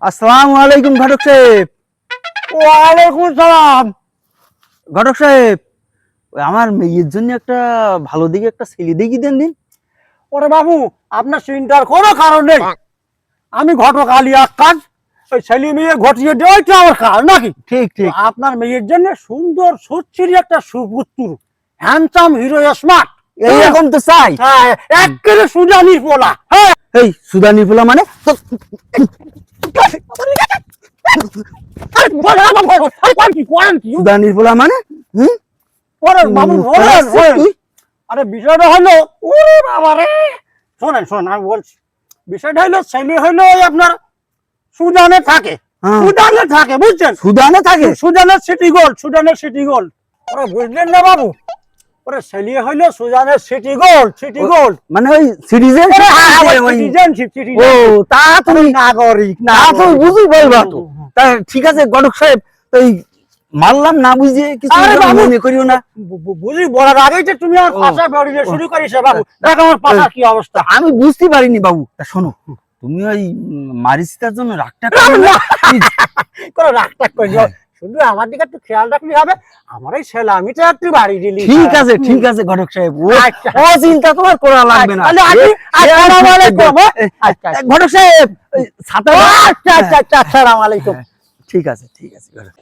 আসসালামু আলাইকুম ঘটক সাহেব। ওয়ালাইকুম সালাম। ঘটক সাহেব, ওই আমার মেয়ের জন্য একটা ভালো দিকে একটা ছেলে দেখি দেন দিন। ওরে বাবু, আপনার চিন্তার কোনো কারণ নেই। আমি ঘটক আলী আক্কাস, ওই ছেলে মেয়ে ঘটিয়ে দেওয়াই তো আমার কাজ নাকি? ঠিক ঠিক। আপনার মেয়ের জন্য সুন্দর সুচ্ছিরি একটা সুপুত্র, হ্যান্ডসাম হিরো স্মার্ট, এইরকম তো চাই। হ্যাঁ একেবারে সুজানি পোলা। হ্যাঁ এই সুদানি পোলা মানে তো কি করেন কি? সুদানি পোলা মানে হুম ওরে বাবু ওরেন, ওরেন। তুই? আরে বিষয়টা হলো, ওরে বাবা রে, শোনেন শোনেন আমি বলছি। বিষয়টা হলো ছেলে হলো ওই আপনার সুদানে থাকে, হ্যাঁ। সুদানে থাকে বুঝছেন? সুদানে থাকে? সুদানের সিটি গোল্ড, সুদানের সিটি গোল্ড। ওরা বুঝলেন না বাবু? ওরা ছেলে হইলো সুদানের সিটি গোল্ড, সিটি গোল্ড। মানে ওই সিটিজেন। সিটিজেনশিপ, ও, তা তুমি নাগরিক, তা তুমি বুঝি বলবা তো। তা ঠিক আছে ঘটক সাহেব, ওই মারলাম না বুঝে কিছু আরে বাবু, মনে করিও না। বুঝি বলার আগেই যে তুমি আমার ও, পাশা বেরিয়ে শুরু করিস বাবু। দেখো আমার পাশা কি অবস্থা। আমি বুঝতে পারিনি বাবু। তা শোনো, তুমি ওই মারিসিতার জন্য রাগটা না, করো না। না, কোনো রাগ টাগ করি না। শুধু আমার দিকে একটু খেয়াল রাখলে হবে। আমার এই ছেলে আমি তো একটু বাড়ি দিলি। ঠিক আছে ঠিক আছে ঘটক সাহেব, আচ্ছা। ও চিন্তা তোমার করা লাগবে না। তাহলে আপনি আসসালামু আলাইকুম। আচ্ছা ঘটক সাহেব, ওই ছাতা আচ্ছা আচ্ছা আচ্ছা, আসসালামু আলাইকুম। ঠিক আছে ঠিক আছে ঘটক।